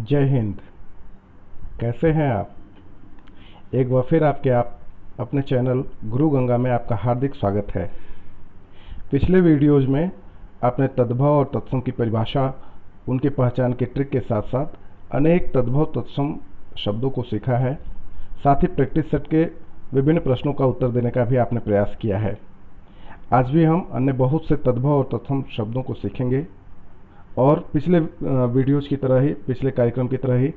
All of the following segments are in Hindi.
जय हिंद। कैसे हैं आप? एक बार फिर आप अपने चैनल गुरु गंगा में आपका हार्दिक स्वागत है। पिछले वीडियोज़ में आपने तद्भव और तत्सम की परिभाषा, उनकी पहचान के ट्रिक के साथ साथ अनेक तद्भव तत्सम शब्दों को सीखा है। साथ ही प्रैक्टिस सेट के विभिन्न प्रश्नों का उत्तर देने का भी आपने प्रयास किया है। आज भी हम अन्य बहुत से तद्भव और तत्सम शब्दों को सीखेंगे और पिछले वीडियोज़ की तरह ही, पिछले कार्यक्रम की तरह ही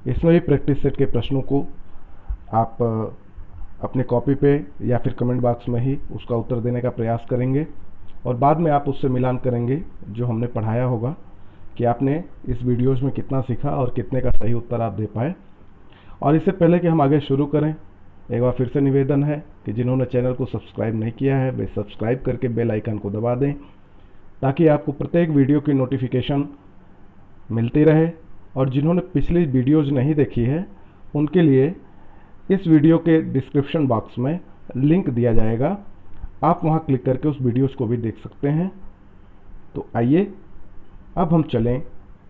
इसमें भी प्रैक्टिस सेट के प्रश्नों को आप अपनी कॉपी पे या फिर कमेंट बॉक्स में ही उसका उत्तर देने का प्रयास करेंगे और बाद में आप उससे मिलान करेंगे जो हमने पढ़ाया होगा कि आपने इस वीडियोज़ में कितना सीखा और कितने का सही उत्तर आप दे पाए। और इससे पहले कि हम आगे शुरू करें, एक बार फिर से निवेदन है कि जिन्होंने चैनल को सब्सक्राइब नहीं किया है वे सब्सक्राइब करके बेल आइकन को दबा दें ताकि आपको प्रत्येक वीडियो की नोटिफिकेशन मिलती रहे। और जिन्होंने पिछली वीडियोज़ नहीं देखी है उनके लिए इस वीडियो के डिस्क्रिप्शन बॉक्स में लिंक दिया जाएगा, आप वहां क्लिक करके उस वीडियोज़ को भी देख सकते हैं। तो आइए अब हम चलें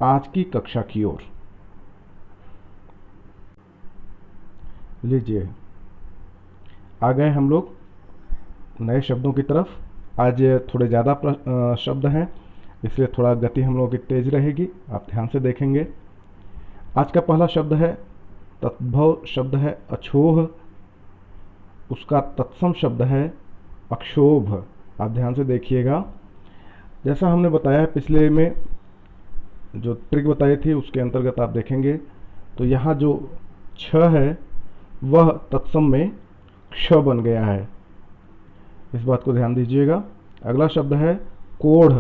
आज की कक्षा की ओर। लीजिए, आ गए हम लोग नए शब्दों की तरफ। आज थोड़े ज़्यादा शब्द हैं, इसलिए थोड़ा गति हम लोगों की तेज रहेगी, आप ध्यान से देखेंगे। आज का पहला शब्द है तद्भव शब्द है अछोह, उसका तत्सम शब्द है अक्षोभ। आप ध्यान से देखिएगा। जैसा हमने बताया है पिछले में जो ट्रिक बताई थी उसके अंतर्गत आप देखेंगे तो यहाँ जो छ है वह तत्सम में क्ष बन गया है, इस बात को ध्यान दीजिएगा। अगला शब्द है कोढ़,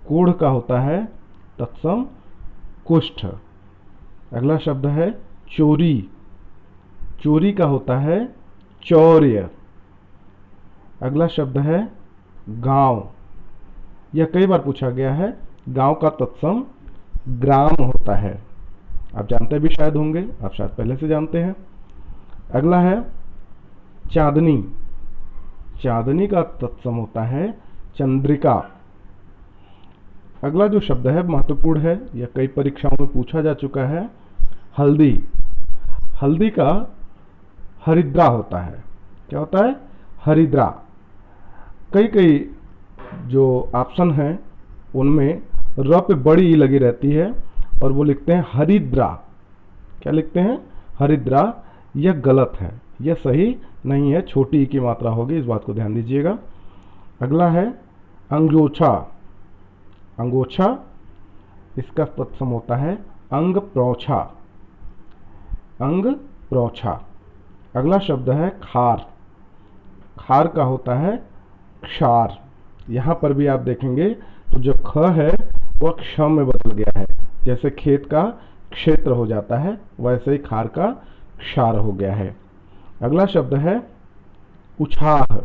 कोढ़ का होता है तत्सम कुष्ठ। अगला शब्द है चोरी, चोरी का होता है चौर्य। अगला शब्द है गांव, यह कई बार पूछा गया है। गांव का तत्सम ग्राम होता है, आप जानते भी शायद होंगे, आप शायद पहले से जानते हैं। अगला है चांदनी, चांदनी का तत्सम होता है चंद्रिका। अगला जो शब्द है महत्वपूर्ण है, यह कई परीक्षाओं में पूछा जा चुका है, हल्दी। हल्दी का हरिद्रा होता है। क्या होता है? हरिद्रा। कई जो ऑप्शन हैं उनमें र पे बड़ी ई लगी रहती है और वो लिखते हैं हरिद्रा। क्या लिखते हैं? हरिद्रा। यह गलत है, यह सही नहीं है, छोटी ई की मात्रा होगी, इस बात को ध्यान दीजिएगा। अगला है अंगोछा, अंगोछा, इसका तत्सम होता है अंग प्रोछा, अंग प्रोछा। अगला शब्द है खार, खार का होता है क्षार। यहाँ पर भी आप देखेंगे तो जो ख है वह क्ष में बदल गया है, जैसे खेत का क्षेत्र हो जाता है वैसे ही खार का क्षार हो गया है। अगला शब्द है उछाह,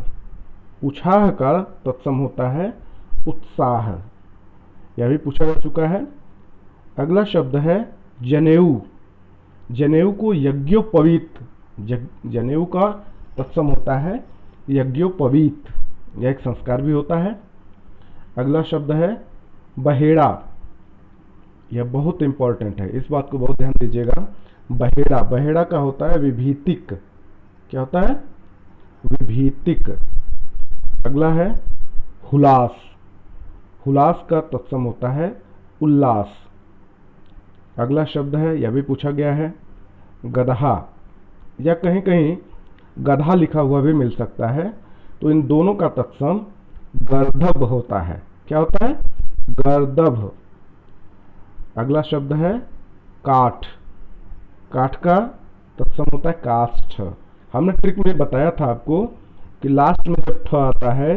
उछाह का तत्सम होता है उत्साह, यह भी पूछा जा चुका है। अगला शब्द है जनेऊ, जनेऊ को यज्ञोपवीत, जनेऊ का तत्सम होता है यज्ञोपवीत, यह एक संस्कार भी होता है। अगला शब्द है बहेड़ा, यह बहुत इंपॉर्टेंट है, इस बात को बहुत ध्यान दीजिएगा। बहेड़ा, बहेड़ा का होता है विभीतिक। क्या होता है? विभीतिक। अगला है हुलास, हुलास का तत्सम होता है उल्लास। अगला शब्द है, यह भी पूछा गया है, गदहा, या कहीं कहीं गधा लिखा हुआ भी मिल सकता है, तो इन दोनों का तत्सम गर्दभ होता है। क्या होता है? गर्दभ। अगला शब्द है काठ, काठ का तत्सम होता है काष्ठ। हमने ट्रिक में बताया था आपको कि लास्ट में जब ठ आता है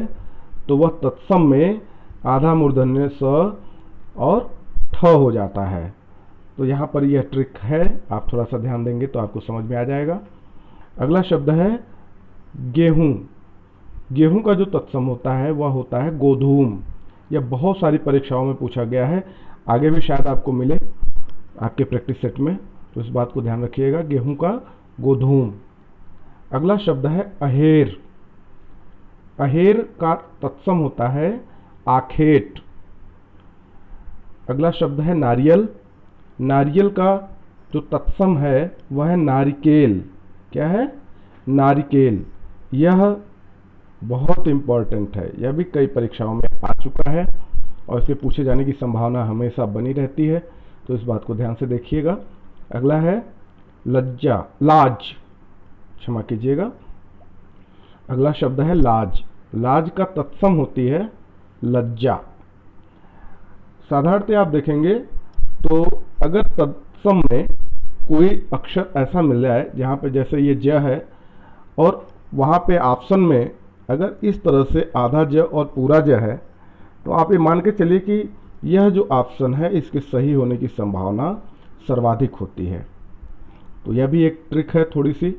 तो वह तत्सम में आधा मूर्धन्य स और ठ हो जाता है। तो यहाँ पर यह ट्रिक है, आप थोड़ा सा ध्यान देंगे तो आपको समझ में आ जाएगा। अगला शब्द है गेहूं, गेहूं का जो तत्सम होता है वह होता है गोधूम। यह बहुत सारी परीक्षाओं में पूछा गया है, आगे भी शायद आपको मिले आपके प्रैक्टिस सेट में, तो इस बात को ध्यान रखिएगा, गेहूं का गोधूम। अगला शब्द है अहेर, अहेर का तत्सम होता है आखेट। अगला शब्द है नारियल, नारियल का जो तत्सम है वह है नारिकेल। क्या है? नारिकेल। यह बहुत इंपॉर्टेंट है, यह भी कई परीक्षाओं में आ चुका है और इसके पूछे जाने की संभावना हमेशा बनी रहती है, तो इस बात को ध्यान से देखिएगा। अगला है लाज, क्षमा कीजिएगा, अगला शब्द है लाज। लाज का तत्सम होती है लज्जा। साधारणतः आप देखेंगे तो अगर तत्सम में कोई अक्षर ऐसा मिल जाए जहाँ पे जैसे ये ज है और वहाँ पे ऑप्शन में अगर इस तरह से आधा ज और पूरा ज है, तो आप ये मान के चलिए कि यह जो ऑप्शन है इसके सही होने की संभावना सर्वाधिक होती है। तो यह भी एक ट्रिक है थोड़ी सी,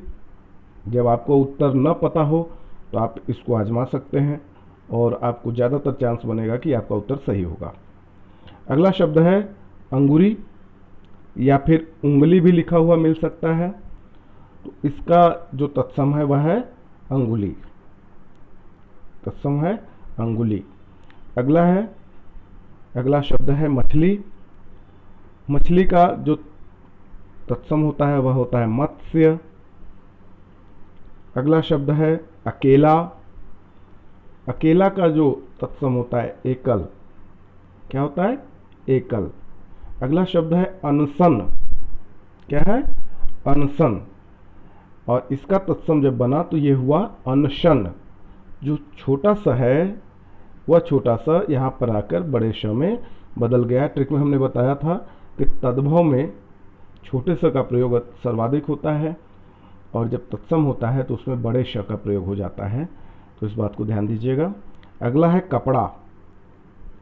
जब आपको उत्तर न पता हो तो आप इसको आजमा सकते हैं और आपको ज़्यादातर चांस बनेगा कि आपका उत्तर सही होगा। अगला शब्द है अंगुरी, या फिर उंगली भी लिखा हुआ मिल सकता है, तो इसका जो तत्सम है वह है अंगुली, तत्सम है अंगुली। अगला शब्द है मछली। मछली का जो तत्सम होता है वह होता है मत्स्य। अगला शब्द है अकेला। अकेला का जो तत्सम होता है एकल। क्या होता है? एकल। अगला शब्द है अनशन। क्या है? अनशन। और इसका तत्सम जब बना तो ये हुआ अनशन। जो छोटा सा है वह छोटा सा यहाँ पर आकर बड़े श में बदल गया। ट्रिक में हमने बताया था कि तद्भव में छोटे स का प्रयोग सर्वाधिक होता है और जब तत्सम होता है तो उसमें बड़े श का प्रयोग हो जाता है, तो इस बात को ध्यान दीजिएगा। अगला है कपड़ा।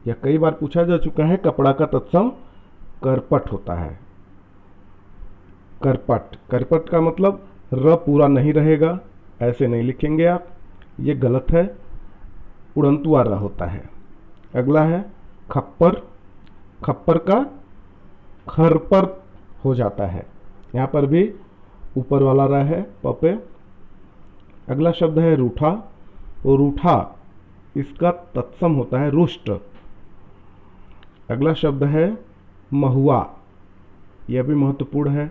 यह कई बार पूछा जा चुका है। कपड़ा का तत्सम करपट होता है। करपट। करपट का मतलब र पूरा नहीं रहेगा, ऐसे नहीं लिखेंगे आप, ये गलत है, उड़ंतुआ र होता है। अगला है खप्पर। खप्पर का खरपर हो जाता है, यहाँ पर भी ऊपर वाला र है प पे। अगला शब्द है रूठा। और रूठा इसका तत्सम होता है रुष्ट। अगला शब्द है महुआ। यह भी महत्वपूर्ण है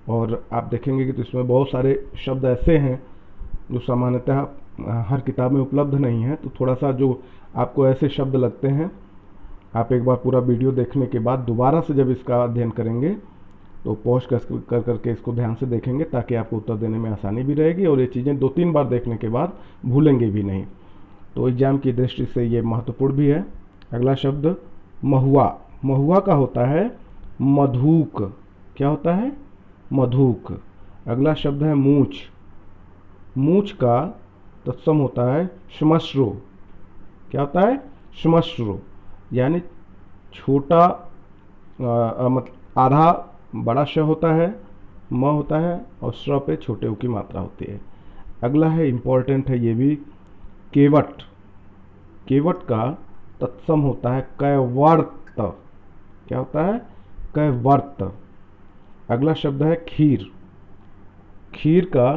और आप देखेंगे कि तो इसमें बहुत सारे शब्द ऐसे हैं जो सामान्यतः हर किताब में उपलब्ध नहीं है, तो थोड़ा सा जो आपको ऐसे शब्द लगते हैं, आप एक बार पूरा वीडियो देखने के बाद दोबारा से जब इसका अध्ययन करेंगे तो पॉज कर करके इसको ध्यान से देखेंगे, ताकि आपको उत्तर देने में आसानी भी रहेगी और ये चीज़ें 2-3 बार देखने के बाद भूलेंगे भी नहीं। तो एग्जाम की दृष्टि से ये महत्वपूर्ण भी है। अगला शब्द महुआ। महुआ का होता है मधुक। क्या होता है? मधुक। अगला शब्द है मूछ। मूछ का तत्सम होता है श्मश्रु। क्या होता है? श्मश्रु, यानी छोटा आधा बड़ा श होता है, म होता है और श्र पे छोटे उ की मात्रा होती है। अगला है इम्पोर्टेंट है ये भी, केवट। केवट का तत्सम होता है कैवर्त। क्या होता है? कैवर्त। अगला शब्द है खीर। खीर का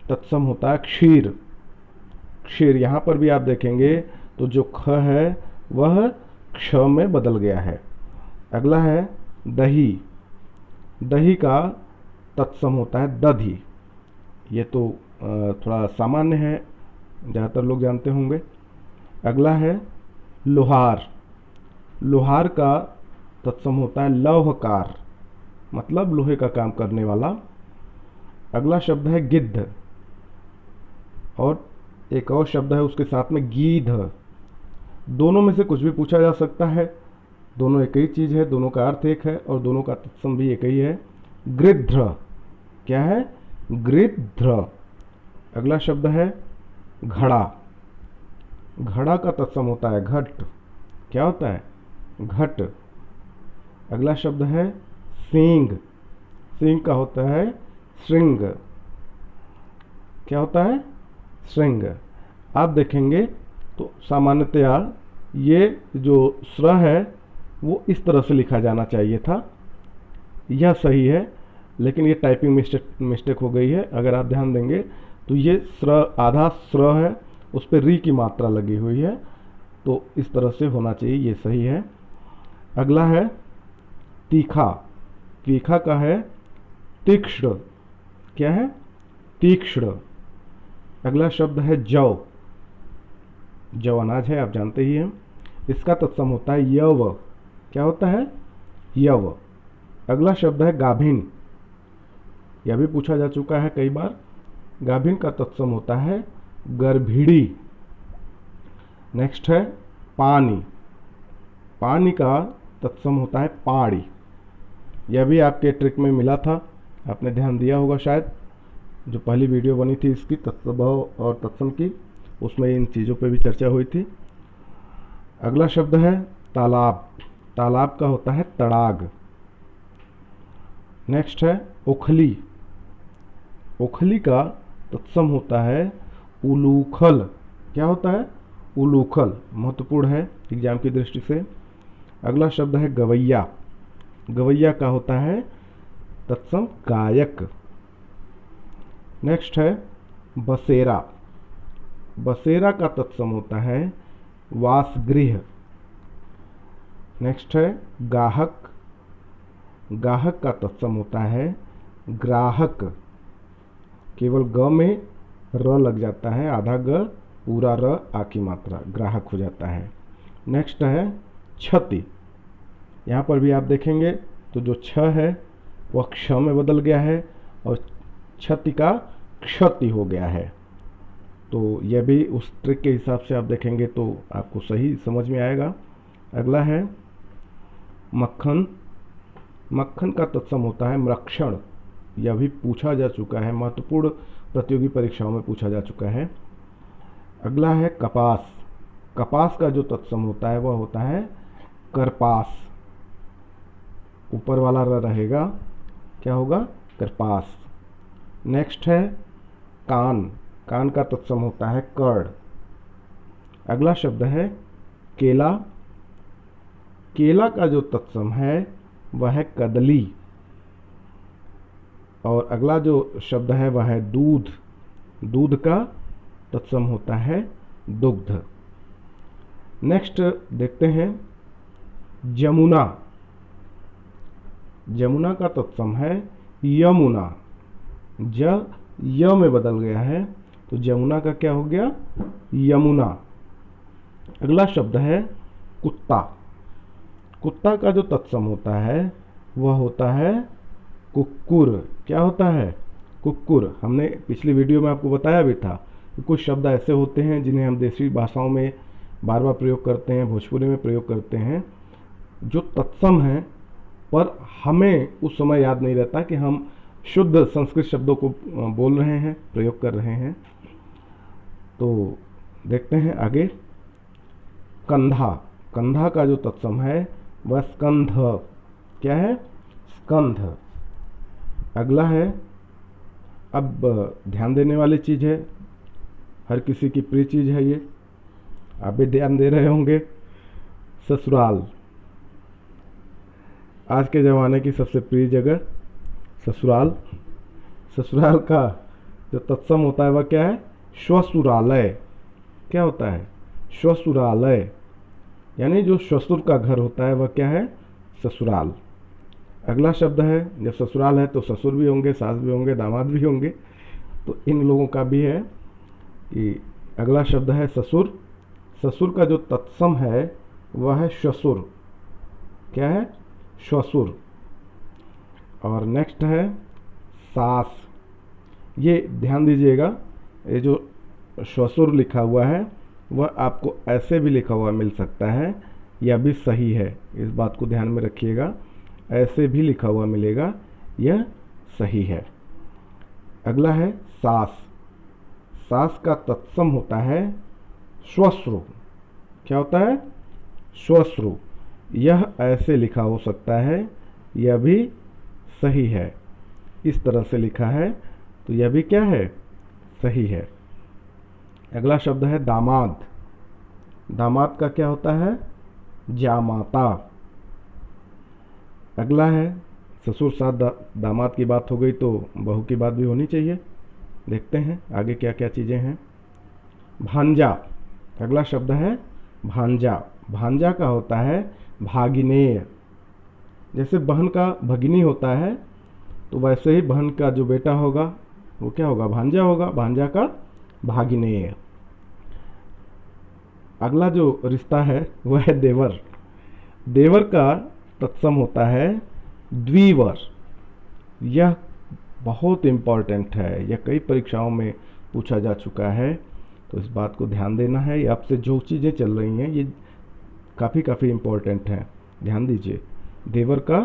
तत्सम होता है क्षीर। क्षीर, यहाँ पर भी आप देखेंगे तो जो ख है वह क्ष में बदल गया है। अगला है दही। दही का तत्सम होता है दधी। ये तो थोड़ा सामान्य है, ज़्यादातर लोग जानते होंगे। अगला है लोहार। लोहार का तत्सम होता है लौहकार, मतलब लोहे का काम करने वाला। अगला शब्द है गिद्ध और एक और शब्द है उसके साथ में गीध। दोनों में से कुछ भी पूछा जा सकता है, दोनों एक ही चीज़ है, दोनों का अर्थ एक है और दोनों का तत्सम भी एक ही है। गृध्र। क्या है? गृध्र। अगला शब्द है घड़ा। घड़ा का तत्सम होता है घट। क्या होता है? घट। अगला शब्द है सींग। सींग का होता है श्रृंग। क्या होता है? श्रृंग। आप देखेंगे तो सामान्यतया ये जो स्र है वो इस तरह से लिखा जाना चाहिए था, यह सही है, लेकिन ये टाइपिंग मिस्टेक हो गई है। अगर आप ध्यान देंगे तो ये स्र आधा स्र है, उस पर री की मात्रा लगी हुई है, तो इस तरह से होना चाहिए, ये सही है। अगला है तीखा। तीखा का है तीक्ष्ण। क्या है? तीक्ष्ण। अगला शब्द है जौ। जौ अनाज है, आप जानते ही हैं। इसका तत्सम होता है यव। क्या होता है? यव। अगला शब्द है गाभिन। यह भी पूछा जा चुका है कई बार। गाभिन का तत्सम होता है गर्भिणी। नेक्स्ट है पानी। पानी का तत्सम होता है पाड़ी। यह भी आपके ट्रिक में मिला था, आपने ध्यान दिया होगा शायद। जो पहली वीडियो बनी थी इसकी तत्समभाव और तत्सम की, उसमें इन चीज़ों पे भी चर्चा हुई थी। अगला शब्द है तालाब। तालाब का होता है तड़ाग। नेक्स्ट है उखली। उखली का तत्सम होता है उलूखल। क्या होता है? उलूखल। महत्वपूर्ण है एग्जाम की दृष्टि से। अगला शब्द है गवैया। गवैया का होता है तत्सम गायक। नेक्स्ट है बसेरा। बसेरा का तत्सम होता है वासगृह। नेक्स्ट है गाहक। गाहक का तत्सम होता है ग्राहक। केवल ग में र लग जाता है, आधा ग पूरा र आ की मात्रा, ग्राहक हो जाता है। नेक्स्ट है क्षति। यहाँ पर भी आप देखेंगे तो जो छ है वह क्ष में बदल गया है और क्षति का क्षति हो गया है। तो यह भी उस ट्रिक के हिसाब से आप देखेंगे तो आपको सही समझ में आएगा। अगला है मक्खन। मक्खन का तत्सम होता है मृक्षण। यह भी पूछा जा चुका है, महत्वपूर्ण प्रतियोगी परीक्षाओं में पूछा जा चुका है। अगला है कपास। कपास का जो तत्सम होता है वह होता है करपास। ऊपर वाला र रहेगा, क्या होगा? करपास। नेक्स्ट है कान। कान का तत्सम होता है कर्ड। अगला शब्द है केला। केला का जो तत्सम है वह है कदली। और अगला जो शब्द है वह है दूध। दूध का तत्सम होता है दुग्ध। नेक्स्ट देखते हैं जमुना। जमुना का तत्सम है यमुना। य में बदल गया है तो जमुना का क्या हो गया? यमुना। अगला शब्द है कुत्ता। कुत्ता का जो तत्सम होता है वह होता है कुक्कुर। क्या होता है? कुक्कुर। हमने पिछली वीडियो में आपको बताया भी था कि कुछ शब्द ऐसे होते हैं जिन्हें हम देसी भाषाओं में बार बार प्रयोग करते हैं, भोजपुरी में प्रयोग करते हैं, जो तत्सम हैं, पर हमें उस समय याद नहीं रहता कि हम शुद्ध संस्कृत शब्दों को बोल रहे हैं, प्रयोग कर रहे हैं। तो देखते हैं आगे। कंधा। कंधा का जो तत्सम है वह स्कंध। क्या है? स्कंध। अगला है, अब ध्यान देने वाली चीज़ है, हर किसी की प्रिय चीज़ है ये, आप भी ध्यान दे रहे होंगे। ससुराल। आज के ज़माने की सबसे प्रिय जगह ससुराल। ससुराल का जो तत्सम होता है वह क्या है? श्वसुरालय। क्या होता है? श्वसुरालय। यानी जो श्वसुर का घर होता है वह क्या है? ससुराल। अगला शब्द है, जब ससुराल है तो ससुर भी होंगे, सास भी होंगे, दामाद भी होंगे, तो इन लोगों का भी है कि अगला शब्द है ससुर। ससुर का जो तत्सम है वह है श्वसुर। क्या है? श्वसुर। और नेक्स्ट है सास। ये ध्यान दीजिएगा, ये जो श्वसुर लिखा हुआ है वह आपको ऐसे भी लिखा हुआ मिल सकता है, यह भी सही है, इस बात को ध्यान में रखिएगा। ऐसे भी लिखा हुआ मिलेगा, यह सही है। अगला है सास। सास का तत्सम होता है श्वश्रु। क्या होता है? श्वश्रु। यह ऐसे लिखा हो सकता है, यह भी सही है। इस तरह से लिखा है तो यह भी क्या है? सही है। अगला शब्द है दामाद। दामाद का क्या होता है? जामाता। अगला है ससुर साथ दामाद की बात हो गई तो बहू की बात भी होनी चाहिए। देखते हैं आगे क्या क्या चीज़ें हैं। भांजा। अगला शब्द है भांजा। भांजा का होता है भागिनेय। जैसे बहन का भगिनी होता है, तो वैसे ही बहन का जो बेटा होगा वो क्या होगा, भांजा होगा, भांजा का भागिनेय। अगला जो रिश्ता है वह है देवर। देवर का तत्सम होता है द्विवर। यह बहुत इम्पॉर्टेंट है, यह कई परीक्षाओं में पूछा जा चुका है, तो इस बात को ध्यान देना है। ये आपसे जो चीज़ें चल रही हैं ये काफ़ी इम्पोर्टेंट हैं, ध्यान दीजिए। देवर का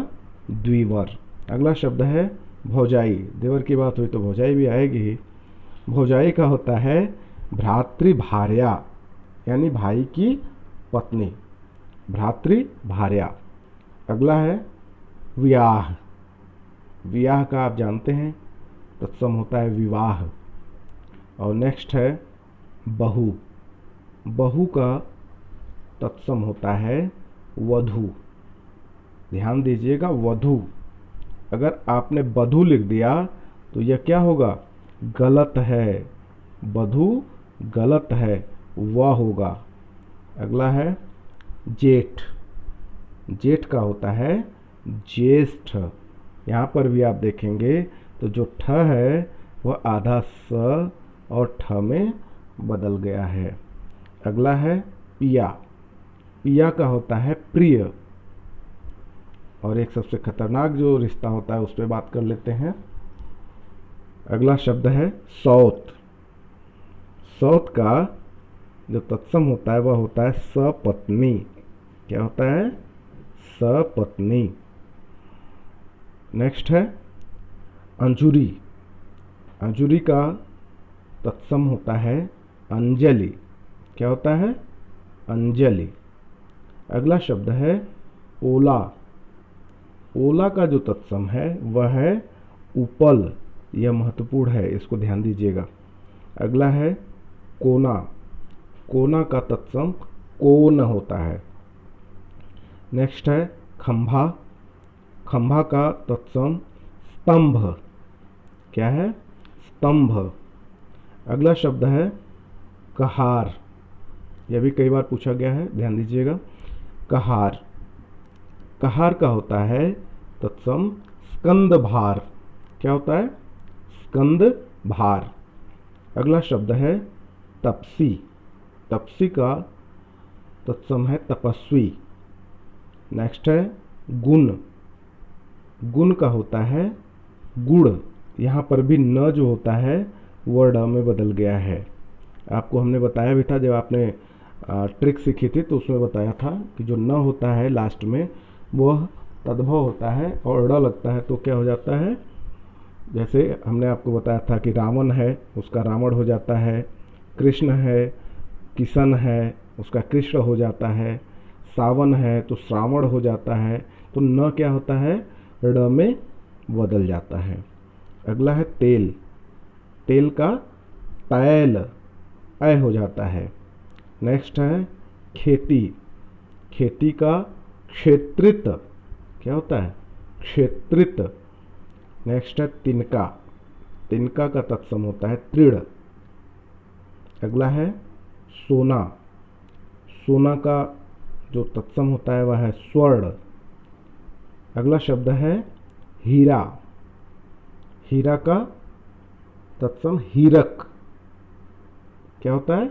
द्विवर। अगला शब्द है भौजाई। देवर की बात हुई तो भौजाई भी आएगी ही। भौजाई का होता है भ्रातृभार्या, यानी भाई की पत्नी, भ्रातृभार्या। अगला है विवाह। विवाह का आप जानते हैं तत्सम होता है विवाह। और नेक्स्ट है बहू। बहू का तत्सम होता है वधू। ध्यान दीजिएगा, वधू। अगर आपने बधू लिख दिया तो यह क्या होगा, गलत है। बधू गलत है, वह होगा। अगला है जेठ। जेठ का होता है ज्येष्ठ। यहाँ पर भी आप देखेंगे तो जो ठ है वह आधा स और ठ में बदल गया है। अगला है पिया। पिया का होता है प्रिय। और एक सबसे खतरनाक जो रिश्ता होता है उस पर बात कर लेते हैं। अगला शब्द है सौत। सौत का जो तत्सम होता है वह होता है सपत्नी। क्या होता है, सपत्नी। नेक्स्ट है अंजुरी। अंजुरी का तत्सम होता है अंजलि। क्या होता है, अंजलि। अगला शब्द है ओला। ओला का जो तत्सम है वह है उपल। यह महत्वपूर्ण है, इसको ध्यान दीजिएगा। अगला है कोना। कोना का तत्सम कोन होता है। नेक्स्ट है खंभा। खंभा का तत्सम स्तंभ। क्या है, स्तंभ। अगला शब्द है कहार। यह भी कई बार पूछा गया है, ध्यान दीजिएगा। कहार। कहार का होता है तत्सम स्कंद भार। क्या होता है, स्कंद भार। अगला शब्द है तपसी। तपसी का तत्सम है तपस्वी। नेक्स्ट है गुण। गुण का होता है गुड़। यहाँ पर भी न जो होता है वह ड में बदल गया है। आपको हमने बताया भी था, जब आपने ट्रिक सीखी थी तो उसमें बताया था कि जो न होता है लास्ट में वह तद्भव होता है और ड लगता है तो क्या हो जाता है। जैसे हमने आपको बताया था कि रावण है उसका रावण हो जाता है, कृष्ण है, किशन है उसका कृष्ण हो जाता है, सावन है तो श्रावण हो जाता है। तो न क्या होता है, ड में बदल जाता है। अगला है तेल। तेल का तैल ऐ हो जाता है। नेक्स्ट है खेती। खेती का क्षेत्रित। क्या होता है, क्षेत्रित। नेक्स्ट है तिनका। तिनका का तत्सम होता है तृण। अगला है सोना। सोना का जो तत्सम होता है वह है स्वर्ण। अगला शब्द है हीरा। हीरा का तत्सम हीरक। क्या होता है,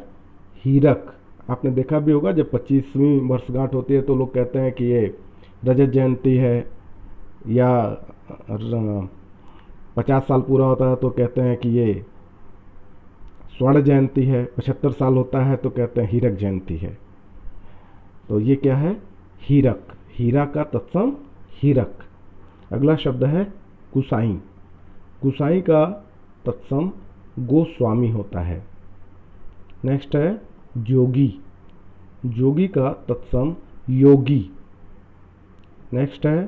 हीरक। आपने देखा भी होगा जब 25वीं वर्षगांठ होती है तो लोग कहते हैं कि ये रजत जयंती है, या 50 साल पूरा होता है तो कहते हैं कि ये स्वर्ण जयंती है, 75 साल होता है तो कहते हैं हीरक जयंती है। तो ये क्या है, हीरक। हीरा का तत्सम हीरक। अगला शब्द है कुसाई। कुसाई का तत्सम गोस्वामी होता है। नेक्स्ट है जोगी। जोगी का तत्सम योगी। नेक्स्ट है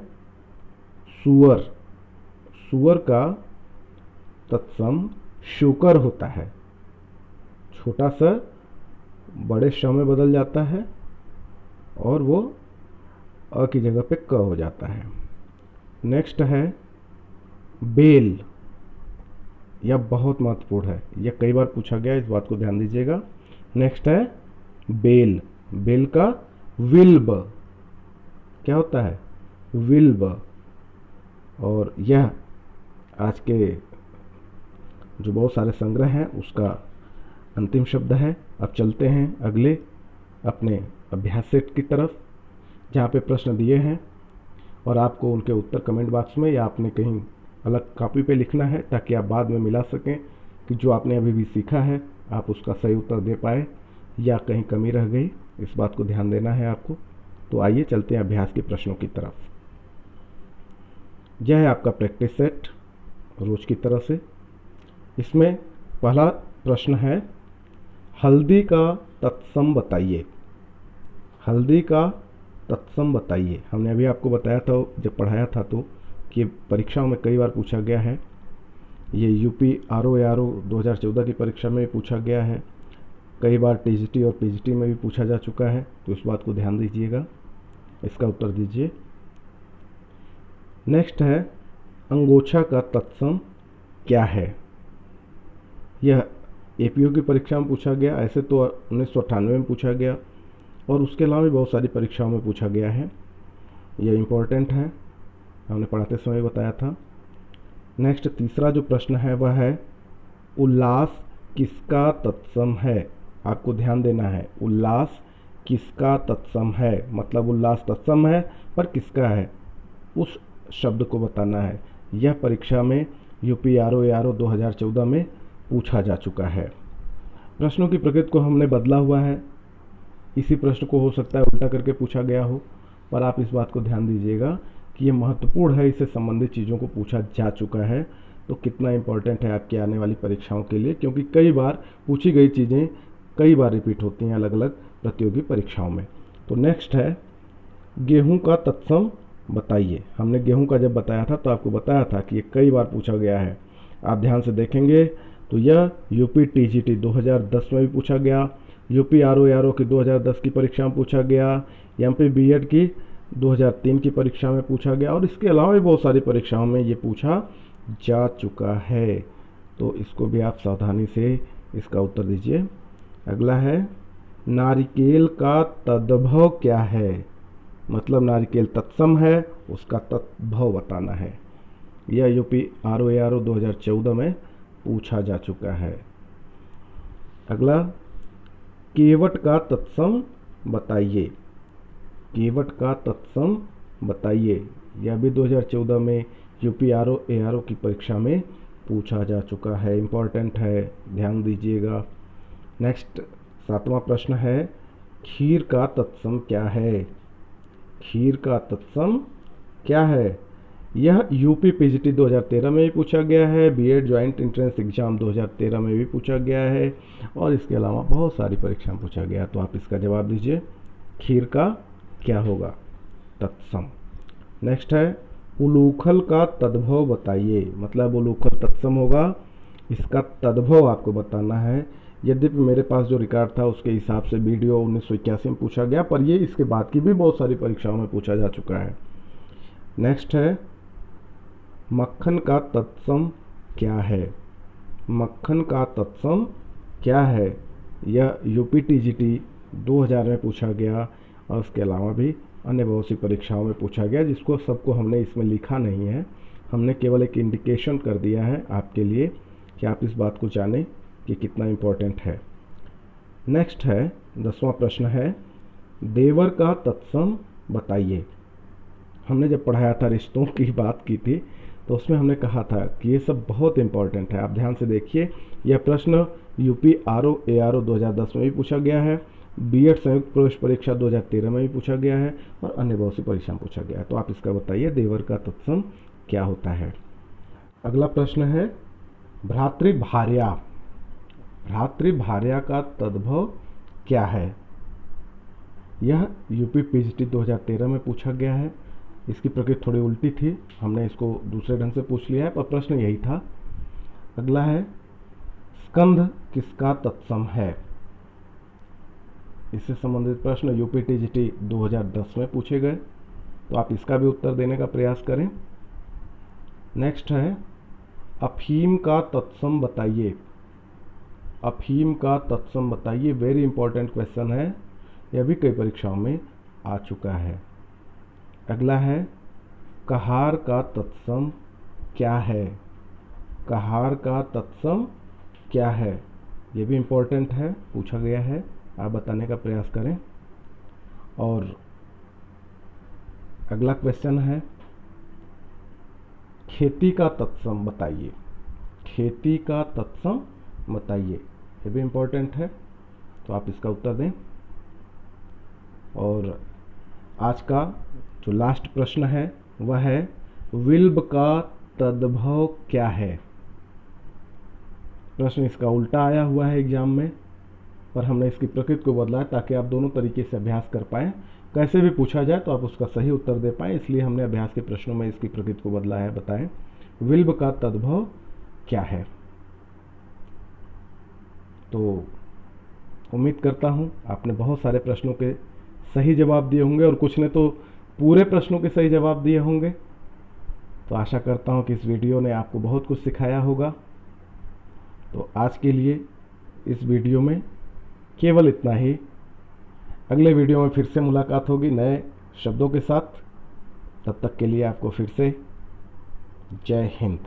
सुअर। सुअर का तत्सम शुकर होता है। छोटा सा बड़े श में बदल जाता है और वो अ की जगह पे क हो जाता है। नेक्स्ट है बेल। यह बहुत महत्वपूर्ण है, यह कई बार पूछा गया, इस बात को ध्यान दीजिएगा। नेक्स्ट है बेल। बेल का विल्ब। क्या होता है, विल्ब। और यह आज के जो बहुत सारे संग्रह हैं उसका अंतिम शब्द है। अब चलते हैं अगले अपने अभ्यास सेट की तरफ, जहाँ पे प्रश्न दिए हैं और आपको उनके उत्तर कमेंट बॉक्स में या आपने कहीं अलग कॉपी पे लिखना है, ताकि आप बाद में मिला सकें कि जो आपने अभी भी सीखा है आप उसका सही उत्तर दे पाए या कहीं कमी रह गई। इस बात को ध्यान देना है आपको। तो आइए चलते हैं अभ्यास के प्रश्नों की तरफ। यह है आपका प्रैक्टिस सेट रोज की तरह से। इसमें पहला प्रश्न है, हल्दी का तत्सम बताइए। हल्दी का तत्सम बताइए। हमने अभी आपको बताया था जब पढ़ाया था तो कि परीक्षाओं में कई बार पूछा गया है। ये यूपी आरओ 2014 की परीक्षा में भी पूछा गया है, कई बार टीजीटी और पीजीटी में भी पूछा जा चुका है, तो इस बात को ध्यान दीजिएगा। इसका उत्तर दीजिए। नेक्स्ट है, अंगोछा का तत्सम क्या है। यह एपीओ की परीक्षा में पूछा गया, ऐसे तो 1998 में पूछा गया और उसके अलावा भी बहुत सारी परीक्षाओं में पूछा गया है। यह इम्पोर्टेंट है, हमने पढ़ाते समय बताया था। नेक्स्ट तीसरा जो प्रश्न है वह है, उल्लास किसका तत्सम है। आपको ध्यान देना है, उल्लास किसका तत्सम है, मतलब उल्लास तत्सम है पर किसका है, उस शब्द को बताना है। यह परीक्षा में यूपी आरओ 2014 में पूछा जा चुका है। प्रश्नों की प्रकृति को हमने बदला हुआ है। इसी प्रश्न को हो सकता है उल्टा करके पूछा गया हो, पर आप इस बात को ध्यान दीजिएगा कि ये महत्वपूर्ण है, इससे संबंधित चीज़ों को पूछा जा चुका है। तो कितना इम्पोर्टेंट है आपकी आने वाली परीक्षाओं के लिए, क्योंकि कई बार पूछी गई चीज़ें कई बार रिपीट होती हैं अलग अलग प्रतियोगी परीक्षाओं में। तो नेक्स्ट है, गेहूं का तत्सम बताइए। हमने गेहूं का जब बताया था तो आपको बताया था कि ये कई बार पूछा गया है। आप ध्यान से देखेंगे तो यह यूपी टीजीटी 2010 में भी पूछा गया, यूपी आरओ की 2010 की परीक्षा में पूछा गया, एमपी बीएड की 2003 की परीक्षा में पूछा गया और इसके अलावा भी बहुत सारी परीक्षाओं में ये पूछा जा चुका है। तो इसको भी आप सावधानी से इसका उत्तर दीजिए। अगला है, नारिकेल का तद्भव क्या है। मतलब नारिकेल तत्सम है, उसका तद्भव बताना है। यह यूपी आरओ 2014 में पूछा जा चुका है। अगला, केवट का तत्सम बताइए। केवट का तत्सम बताइए। यह भी 2014 में यूपी आरओ की परीक्षा में पूछा जा चुका है, इम्पोर्टेंट है, ध्यान दीजिएगा। नेक्स्ट 7वां प्रश्न है, खीर का तत्सम क्या है। खीर का तत्सम क्या है। यह यूपी पीजीटी 2013 में भी पूछा गया है, बीएड ज्वाइंट एंट्रेंस एग्जाम 2013 में भी पूछा गया है और इसके अलावा बहुत सारी परीक्षा में पूछा गया। तो आप इसका जवाब दीजिए, खीर का क्या होगा तत्सम। नेक्स्ट है, उलूखल का तद्भव बताइए। मतलब उलूखल तत्सम होगा, इसका तद्भव आपको बताना है। यद्यपि मेरे पास जो रिकॉर्ड था उसके हिसाब से वीडियो 1981 में पूछा गया, पर ये इसके बाद की भी बहुत सारी परीक्षाओं में पूछा जा चुका है। नेक्स्ट है, मक्खन का तत्सम क्या है। मक्खन का तत्सम क्या है। यह यूपी टीजीटी 2000 में पूछा गया और उसके अलावा भी अन्य बहुत सी परीक्षाओं में पूछा गया, जिसको सबको हमने इसमें लिखा नहीं है, हमने केवल एक इंडिकेशन कर दिया है आपके लिए कि आप इस बात को जानें कि कितना इम्पोर्टेंट है। नेक्स्ट है 10वां प्रश्न है, देवर का तत्सम बताइए। हमने जब पढ़ाया था रिश्तों की बात की थी तो उसमें हमने कहा था कि ये सब बहुत इम्पोर्टेंट है। आप ध्यान से देखिए, यह प्रश्न यूपी आरओ 2010 में भी पूछा गया है, बीएड संयुक्त प्रवेश परीक्षा 2013 में भी पूछा गया है और अन्य बहुत सी परीक्षा में पूछा गया है। तो आप इसका बताइए, देवर का तत्सम क्या होता है। अगला प्रश्न है, भ्रातृभार्या। भ्रातृभार्या का तद्भव क्या है। यह यूपी पीजीटी 2013 में पूछा गया है। इसकी प्रकृति थोड़ी उल्टी थी, हमने इसको दूसरे ढंग से पूछ लिया है, पर प्रश्न यही था। अगला है, स्कंध किसका तत्सम है। इससे संबंधित प्रश्न यूपी टीजीटी 2010 में पूछे गए, तो आप इसका भी उत्तर देने का प्रयास करें। नेक्स्ट है, अफीम का तत्सम बताइए। अफीम का तत्सम बताइए, वेरी इंपॉर्टेंट क्वेश्चन है, यह भी कई परीक्षाओं में आ चुका है। अगला है, कहार का तत्सम क्या है? कहार का तत्सम क्या है? ये भी इम्पोर्टेंट है, पूछा गया है, आप बताने का प्रयास करें। और अगला क्वेश्चन है, खेती का तत्सम बताइए। खेती का तत्सम बताइए, ये भी इम्पोर्टेंट है, तो आप इसका उत्तर दें। और आज का जो लास्ट प्रश्न है वह है, विल्ब का तद्भव क्या है? प्रश्न इसका उल्टा आया हुआ है एग्जाम में, पर हमने इसकी प्रकृति को बदला है ताकि आप दोनों तरीके से अभ्यास कर पाएँ। कैसे भी पूछा जाए तो आप उसका सही उत्तर दे पाएँ, इसलिए हमने अभ्यास के प्रश्नों में इसकी प्रकृति को बदला है। बताएं, विल्ब का तद्भव क्या है? तो उम्मीद करता हूं आपने बहुत सारे प्रश्नों के सही जवाब दिए होंगे और कुछ ने तो पूरे प्रश्नों के सही जवाब दिए होंगे। तो आशा करता हूं कि इस वीडियो ने आपको बहुत कुछ सिखाया होगा। तो आज के लिए इस वीडियो में केवल इतना ही। अगले वीडियो में फिर से मुलाकात होगी नए शब्दों के साथ। तब तक के लिए आपको फिर से जय हिंद।